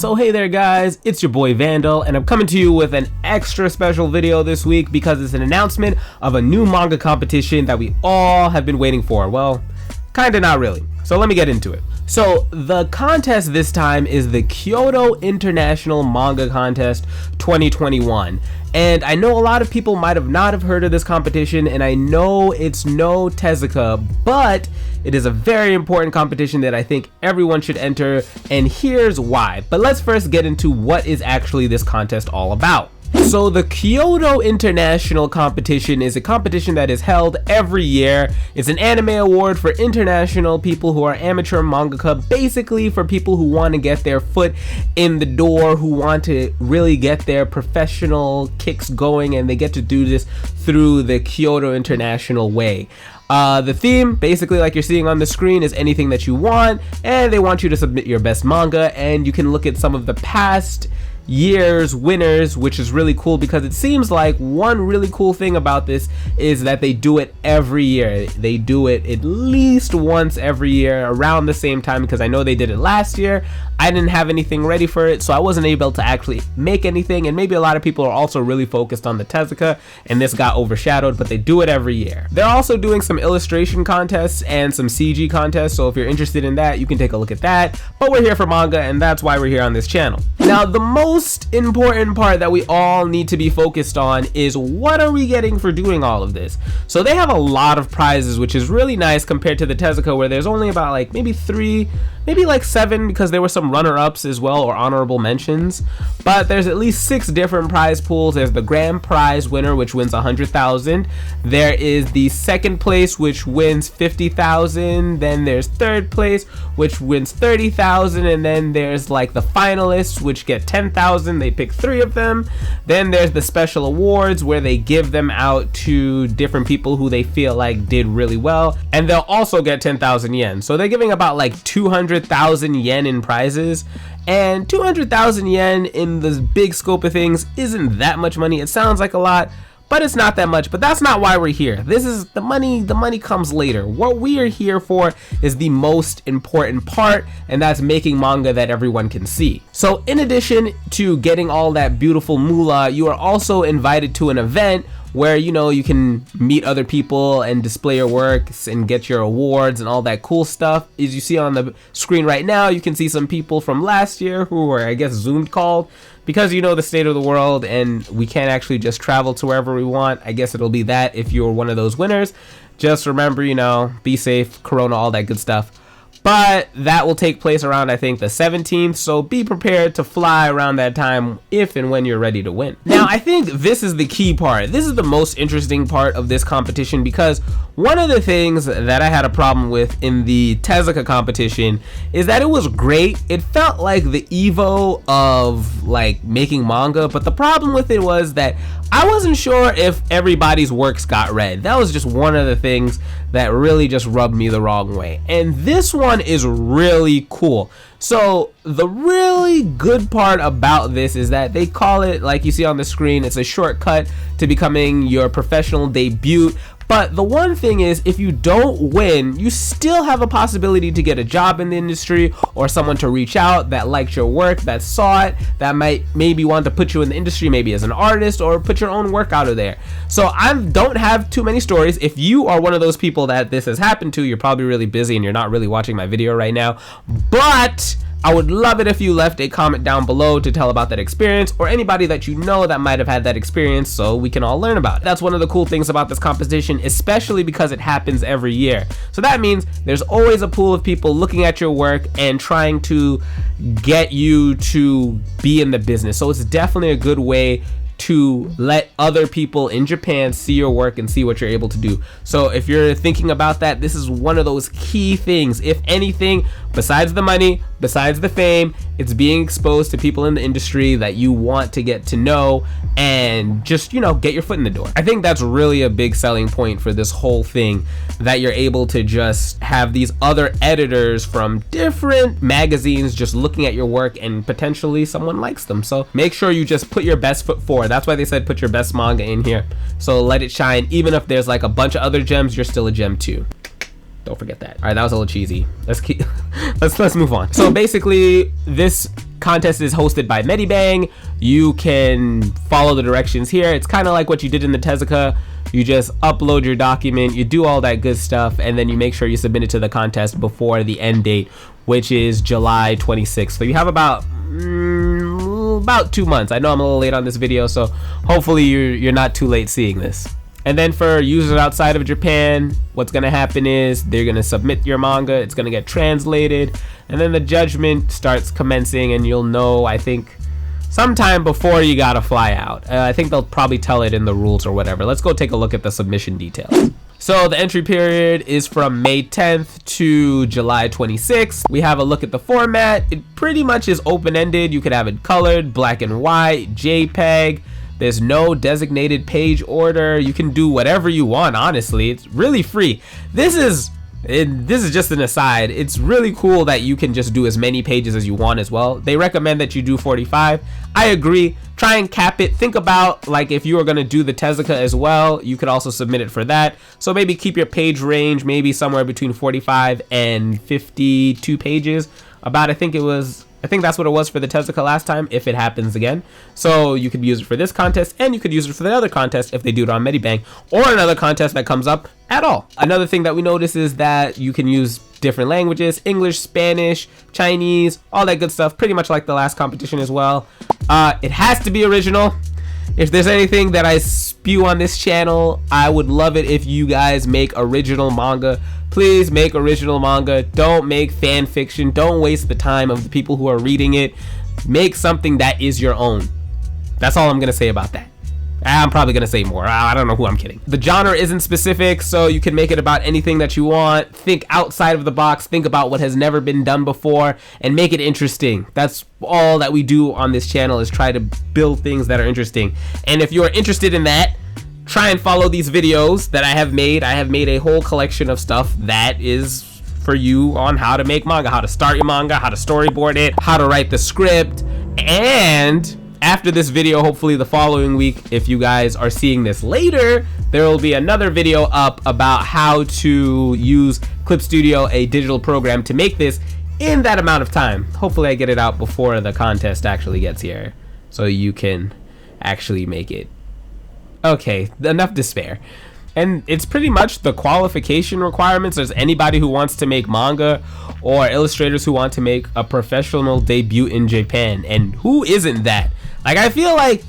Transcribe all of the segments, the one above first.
So hey there guys, it's your boy Vandal, and I'm coming to you with an extra special video this week because it's an announcement of a new manga competition that we all have been waiting for. Well, kinda not really. So let me get into it. So the contest this time is the Kyoto International Manga Contest 2021. And I know a lot of people might have not have heard of this competition, and I know it's no Tezuka, but it is a very important competition that I think everyone should enter, and here's why. But let's first get into what is actually this contest all about. So the Kyoto International Competition is a competition that is held every year. It's an anime award for international people who are amateur mangaka, basically for people who want to get their foot in the door, who want to really get their professional kicks going, and they get to do this through the Kyoto International way. The theme, basically like you're seeing on the screen, is anything that you want, and they want you to submit your best manga, and you can look at some of the past year's winners, which is really cool because it seems like one really cool thing about this is that they do it every year. They do it at least once every year around the same time, because I know they did it last year. I didn't have anything ready for it, so I wasn't able to actually make anything, and maybe a lot of people are also really focused on the Tezuka and this got overshadowed, but they do it every year. They're also doing some illustration contests and some CG contests, so if you're interested in that, you can take a look at that. But we're here for manga, and that's why we're here on this channel. Now, the most important part that we all need to be focused on is what are we getting for doing all of this. So they have a lot of prizes, which is really nice compared to the Tezuka, where there's only about like maybe 3, maybe like 7, because there were some runner-ups as well, or honorable mentions. But there's at least 6 different prize pools. There's the grand prize winner, which wins 100,000. There is the second place, which wins 50,000. Then there's third place, which wins 30,000. And then there's like the finalists, which get 10,000. They pick 3 of them. Then there's the special awards, where they give them out to different people who they feel like did really well, and they'll also get 10,000 yen. So they're giving about like 200,000 yen in prizes, and 200,000 yen in the big scope of things isn't that much money. It sounds like a lot, but it's not that much. But that's not why we're here. This is the money comes later. What we are here for is the most important part, and that's making manga that everyone can see. So in addition to getting all that beautiful moolah, you are also invited to an event where, you know, you can meet other people and display your works and get your awards and all that cool stuff. As you see on the screen right now, you can see some people from last year who were, I guess, Zoom called, because you know the state of the world and we can't actually just travel to wherever we want. I guess it'll be that if you're one of those winners. Just remember, you know, be safe, corona, all that good stuff. But that will take place around, I think, the 17th, so be prepared to fly around that time if and when you're ready to win. Now, I think this is the key part. This is the most interesting part of this competition, because one of the things that I had a problem with in the Tezuka competition is that it was great. It felt like the Evo of like making manga, but the problem with it was that I wasn't sure if everybody's works got read. That was just one of the things that really just rubbed me the wrong way. And this one is really cool. So the really good part about this is that they call it, like you see on the screen, it's a shortcut to becoming your professional debut. But the one thing is, if you don't win, you still have a possibility to get a job in the industry, or someone to reach out that liked your work, that saw it, that might maybe want to put you in the industry, maybe as an artist, or put your own work out of there. So I don't have too many stories. If you are one of those people that this has happened to, you're probably really busy and you're not really watching my video right now. But I would love it if you left a comment down below to tell about that experience, or anybody that you know that might have had that experience, so we can all learn about it. That's one of the cool things about this competition, especially because it happens every year. So that means there's always a pool of people looking at your work and trying to get you to be in the business. So it's definitely a good way to let other people in Japan see your work and see what you're able to do. So if you're thinking about that, this is one of those key things. If anything, besides the money, besides the fame, it's being exposed to people in the industry that you want to get to know and just, you know, get your foot in the door. I think that's really a big selling point for this whole thing, that you're able to just have these other editors from different magazines just looking at your work, and potentially someone likes them. So make sure you just put your best foot forward. That's why they said put your best manga in here. So let it shine. Even if there's like a bunch of other gems, you're still a gem too. Don't forget that. All right, that was a little cheesy. Let's move on. So basically, this contest is hosted by Medibang. You can follow the directions here. It's kind of like what you did in the Tezuka. You just upload your document, you do all that good stuff, and then you make sure you submit it to the contest before the end date, which is July 26th. So you have about 2 months. I know I'm a little late on this video, so hopefully you're not too late seeing this. And then for users outside of Japan, what's going to happen is they're going to submit your manga, it's going to get translated, and then the judgment starts commencing, and you'll know, I think, sometime before you gotta fly out. I think they'll probably tell it in the rules or whatever. Let's go take a look at the submission details. So the entry period is from May 10th to July 26th. We have a look at the format. It pretty much is open-ended. You could have it colored, black and white, JPEG. There's no designated page order. You can do whatever you want, honestly. It's really free. This is just an aside. It's really cool that you can just do as many pages as you want as well. They recommend that you do 45. I agree. Try and cap it. Think about, like, if you were going to do the Tezuka as well, you could also submit it for that. So maybe keep your page range maybe somewhere between 45 and 52 pages. I think that's what it was for the Tezuka last time, if it happens again. So you could use it for this contest, and you could use it for the other contest if they do it on Medibang, or another contest that comes up at all. Another thing that we notice is that you can use different languages: English, Spanish, Chinese, all that good stuff, pretty much like the last competition as well. It has to be original. If there's anything that I spew on this channel, I would love it if you guys make original manga. Please make original manga. Don't make fan fiction. Don't waste the time of the people who are reading it. Make something that is your own. That's all I'm gonna say about that. I'm probably gonna say more. I don't know who I'm kidding. The genre isn't specific, so you can make it about anything that you want. Think outside of the box. Think about what has never been done before and make it interesting. That's all that we do on this channel, is try to build things that are interesting. And if you're interested in that, try and follow these videos that I have made. I have made a whole collection of stuff that is for you on how to make manga, how to start your manga, how to storyboard it, how to write the script. And after this video, hopefully the following week, if you guys are seeing this later, there will be another video up about how to use Clip Studio, a digital program, to make this in that amount of time. Hopefully I get it out before the contest actually gets here, so you can actually make it. Okay, enough despair. And it's pretty much the qualification requirements. There's anybody who wants to make manga, or illustrators who want to make a professional debut in Japan. And who isn't that? Like, I feel like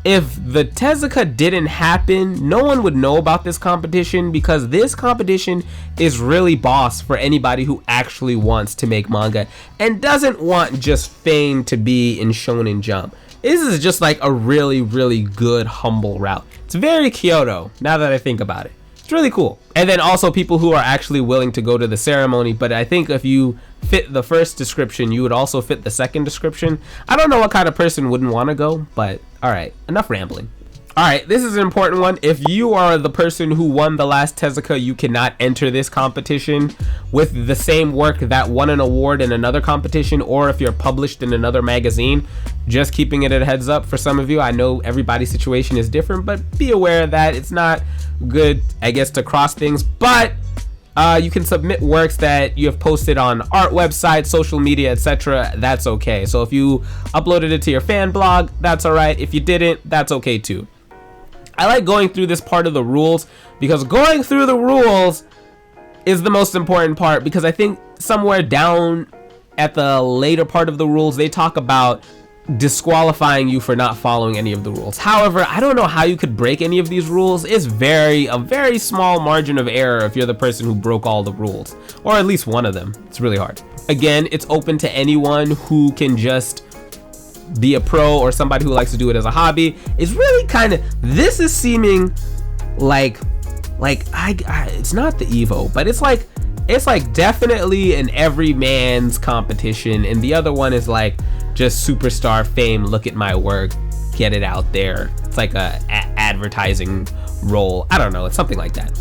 if the Tezuka didn't happen, no one would know about this competition, because this competition is really boss for anybody who actually wants to make manga and doesn't want just fame to be in Shonen Jump. This is just like a really, really good, humble route. It's very Kyoto, now that I think about it. It's really cool. And then also people who are actually willing to go to the ceremony. But I think if you fit the first description, you would also fit the second description. I don't know what kind of person wouldn't want to go, but all right, enough rambling. All right, this is an important one. If you are the person who won the last Tezuka, you cannot enter this competition with the same work that won an award in another competition, or if you're published in another magazine. Just keeping it a heads up for some of you. I know everybody's situation is different, but be aware that it's not good, I guess, to cross things. But you can submit works that you have posted on art websites, social media, etc. That's okay. So if you uploaded it to your fan blog, that's all right. If you didn't, that's okay too. I like going through this part of the rules, because going through the rules is the most important part, because I think somewhere down at the later part of the rules, they talk about disqualifying you for not following any of the rules. However, I don't know how you could break any of these rules. It's a very small margin of error if you're the person who broke all the rules, or at least one of them. It's really hard. Again, it's open to anyone who can just be a pro, or somebody who likes to do it as a hobby. It's really kind of, this is seeming like it's not the Evo, but it's like definitely an everyman's competition, and the other one is like just superstar fame. Look at my work, get it out there. It's like a advertising role. I don't know, it's something like that.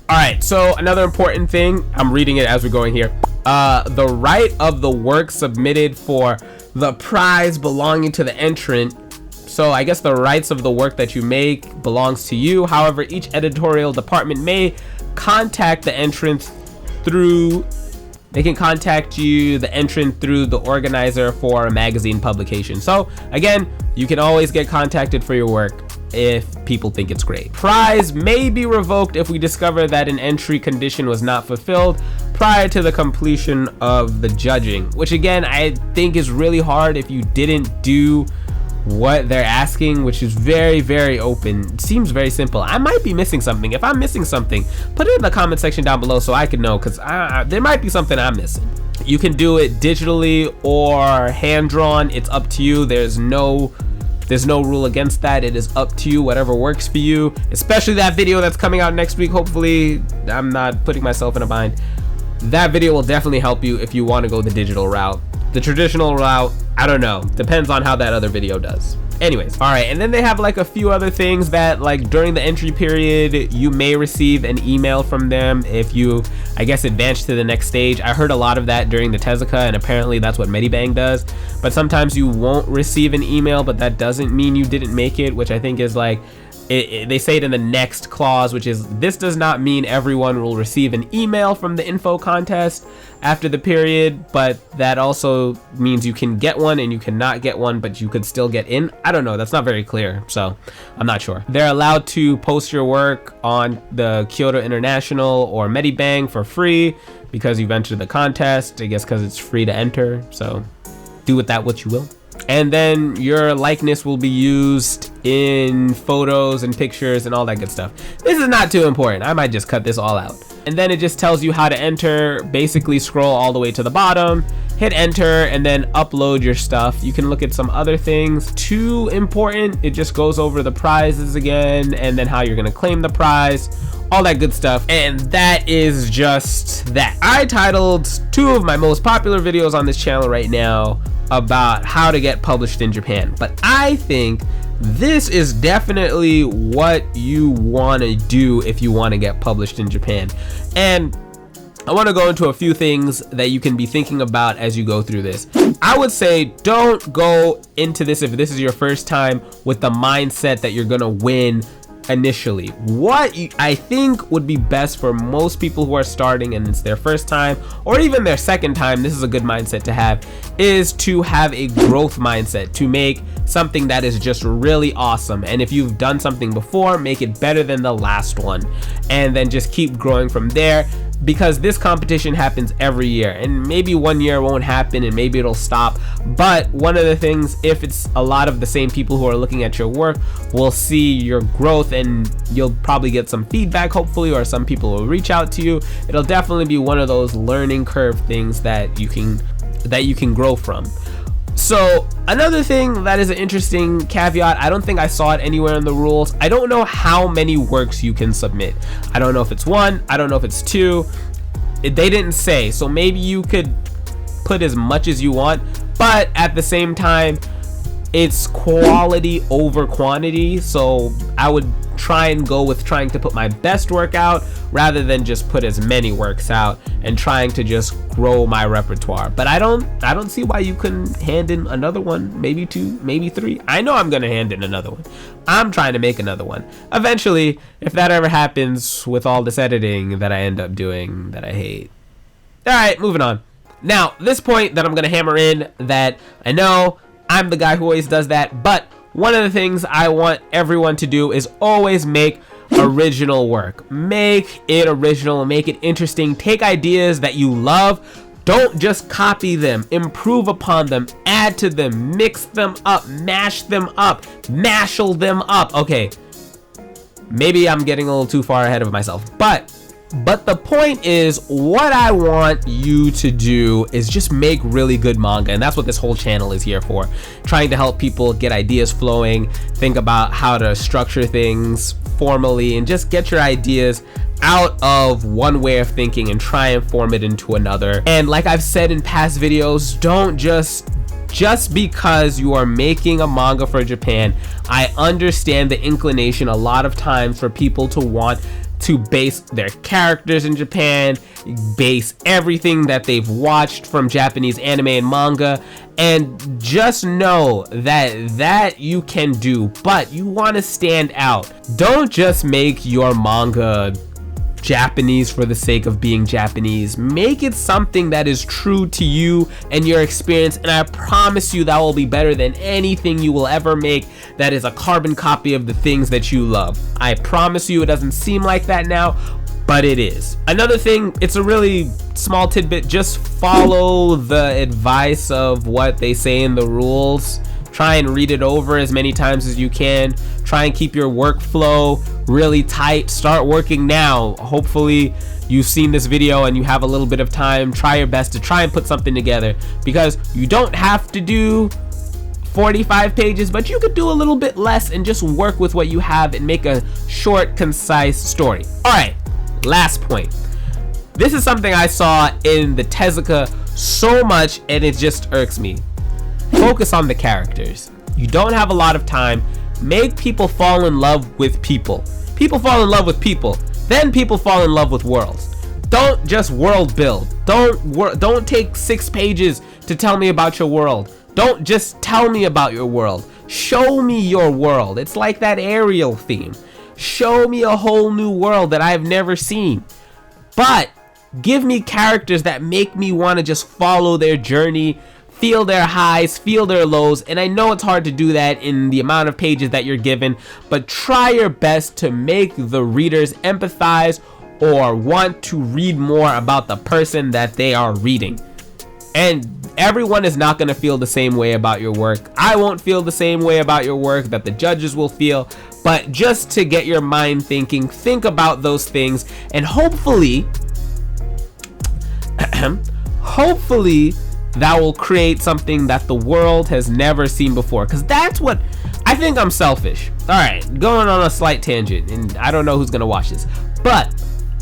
All right, so another important thing, I'm reading it as we're going here. The right of the work submitted for the prize belonging to the entrant. So I guess the rights of the work that you make belongs to you. However, each editorial department may contact the entrant through they can contact you, the entrant, through the organizer for a magazine publication. So again, you can always get contacted for your work if people think it's great. Prize may be revoked if we discover that an entry condition was not fulfilled prior to the completion of the judging, which again, I think is really hard if you didn't do what they're asking, which is very, very open. It seems very simple. I might be missing something. If I'm missing something, put it in the comment section down below so I can know, because there might be something I'm missing. You can do it digitally or hand drawn. It's up to you. There's no rule against that. It is up to you, whatever works for you, especially that video that's coming out next week. Hopefully I'm not putting myself in a bind. That video will definitely help you if you want to go the digital route. The traditional route, I don't know, depends on how that other video does. Anyways, all right, and then they have like a few other things that, like, during the entry period, you may receive an email from them if you, I guess, advance to the next stage. I heard a lot of that during the Tezuka, and apparently that's what Medibang does. But sometimes you won't receive an email, but that doesn't mean you didn't make it, which I think is like, they say it in the next clause, which is, this does not mean everyone will receive an email from the info contest after the period, but that also means you can get one and you cannot get one, but you could still get in. I don't know, that's not very clear, so I'm not sure. They're allowed to post your work on the Kyoto International or Medibang for free because you've entered the contest, I guess because it's free to enter, so do with that what you will. And then your likeness will be used in photos and pictures and all that good stuff. This is not too important. I might just cut this all out. And then it just tells you how to enter. Basically scroll all the way to the bottom, hit enter, and then upload your stuff. You can look at some other things. Too important, it just goes over the prizes again and then how you're gonna claim the prize, all that good stuff. And that is just that. I titled 2 of my most popular videos on this channel right now about how to get published in Japan, but I think this is definitely what you want to do if you want to get published in Japan. And I want to go into a few things that you can be thinking about as you go through this. I would say don't go into this, if this is your first time, with the mindset that you're gonna win initially. What I think would be best for most people who are starting and it's their first time or even their second time, this is a good mindset to have, is to have a growth mindset, to make something that is just really awesome. And if you've done something before, make it better than the last one, and then just keep growing from there, because this competition happens every year, and maybe one year won't happen and maybe it'll stop. But one of the things, if it's a lot of the same people who are looking at your work, will see your growth and you'll probably get some feedback, hopefully, or some people will reach out to you. It'll definitely be one of those learning curve things that you can grow from. So another thing that is an interesting caveat, I don't think I saw it anywhere in the rules. I don't know how many works you can submit. I don't know if it's 1, I don't know if it's 2. They didn't say, so maybe you could put as much as you want, but at the same time, it's quality over quantity. So I would try and go with trying to put my best work out rather than just put as many works out and trying to just grow my repertoire. But I don't see why you couldn't hand in another one, maybe 2, maybe 3. I know I'm gonna hand in another one. I'm trying to make another one eventually, if that ever happens with all this editing that I end up doing that I hate. All right, moving on. Now, this point that I'm gonna hammer in, that I know I'm the guy who always does that, but one of the things I want everyone to do is always make original work. Make it original, make it interesting. Take ideas that you love, don't just copy them, improve upon them, add to them, mix them up, mash them up, mashal them up. Okay, maybe I'm getting a little too far ahead of myself, but the point is, what I want you to do is just make really good manga, and that's what this whole channel is here for. Trying to help people get ideas flowing, think about how to structure things formally, and just get your ideas out of one way of thinking and try and form it into another. And like I've said in past videos, don't just because you are making a manga for Japan, I understand the inclination a lot of times for people to want to base their characters in Japan, base everything that they've watched from Japanese anime and manga, and just know that you can do, but you want to stand out. Don't just make your manga Japanese for the sake of being Japanese. Make it something that is true to you and your experience, and I promise you that will be better than anything you will ever make that is a carbon copy of the things that you love. I promise you it doesn't seem like that now, but it is. Another thing, it's a really small tidbit, just follow the advice of what they say in the rules. Try and read it over as many times as you can. Try and keep your workflow really tight. Start working now. Hopefully you've seen this video and you have a little bit of time. Try your best to try and put something together, because you don't have to do 45 pages, but you could do a little bit less and just work with what you have and make a short, concise story. All right, last point. This is something I saw in the Tezuka so much, and it just irks me. Focus on the characters. You don't have a lot of time. Make people fall in love with people. People fall in love with people. Then people fall in love with worlds. Don't just world build. Don't take 6 pages to tell me about your world. Don't just tell me about your world. Show me your world. It's like that Ariel theme. Show me a whole new world that I've never seen. But give me characters that make me want to just follow their journey, feel their highs, feel their lows. And I know it's hard to do that in the amount of pages that you're given, but try your best to make the readers empathize or want to read more about the person that they are reading. And everyone is not going to feel the same way about your work. I won't feel the same way about your work that the judges will feel, but just to get your mind thinking, think about those things, and hopefully that will create something that the world has never seen before. Because that's what I think. I'm selfish. All right, going on a slight tangent, and I don't know who's gonna watch this, but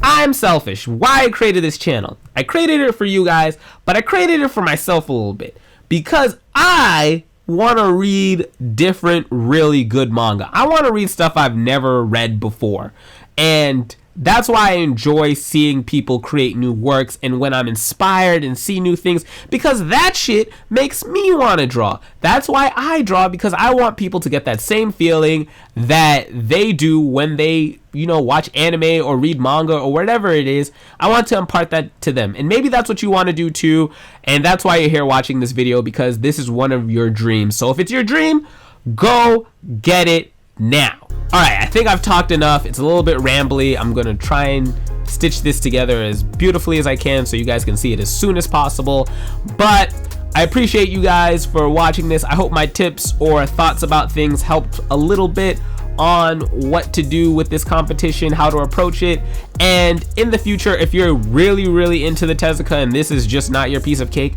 I'm selfish. Why I created this channel? I created it for you guys, but I created it for myself a little bit, because I want to read different, really good manga. I want to read stuff I've never read before, and that's why I enjoy seeing people create new works, and when I'm inspired and see new things, because that shit makes me want to draw. That's why I draw, because I want people to get that same feeling that they do when they, watch anime or read manga or whatever it is. I want to impart that to them, and maybe that's what you want to do too, and that's why you're here watching this video, because this is one of your dreams. So if it's your dream, go get it now. Alright, I think I've talked enough. It's a little bit rambly. I'm gonna try and stitch this together as beautifully as I can so you guys can see it as soon as possible. But I appreciate you guys for watching this. I hope my tips or thoughts about things helped a little bit on what to do with this competition, how to approach it. And in the future, if you're really, really into the Tezuka and this is just not your piece of cake,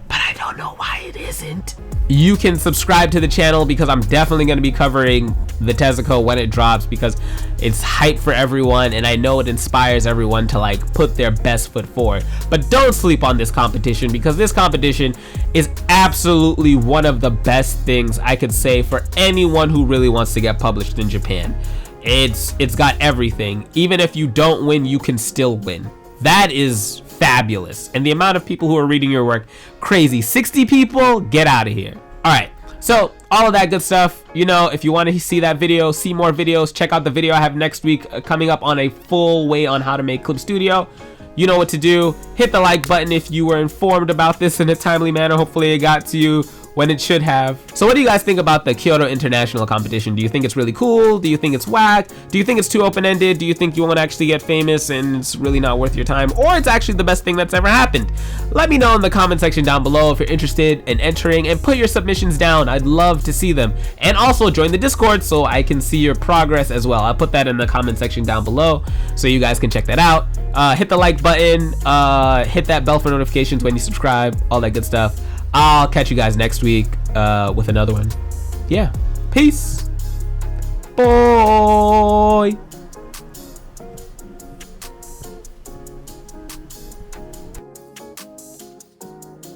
but I don't know why it isn't, you can subscribe to the channel, because I'm definitely going to be covering the Tezuka when it drops, because it's hype for everyone and I know it inspires everyone to put their best foot forward. But don't sleep on this competition, because this competition is absolutely one of the best things I could say for anyone who really wants to get published in Japan. It's got everything. Even if you don't win, you can still win. That is fabulous. And the amount of people who are reading your work, crazy. 60 people, get out of here. All right, so all of that good stuff. If you want to see that video, see more videos, check out the video I have next week coming up on a full way on how to make Clip Studio. You know what to do. Hit the like button if you were informed about this in a timely manner. Hopefully it got to you when it should have. So what do you guys think about the Kyoto International Competition? Do you think it's really cool? Do you think it's whack? Do you think it's too open-ended? Do you think you won't actually get famous and it's really not worth your time? Or it's actually the best thing that's ever happened? Let me know in the comment section down below if you're interested in entering, and put your submissions down. I'd love to see them. And also join the Discord so I can see your progress as well. I'll put that in the comment section down below so you guys can check that out. Hit the like button, hit that bell for notifications when you subscribe, all that good stuff. I'll catch you guys next week with another one. Yeah, peace. Bye.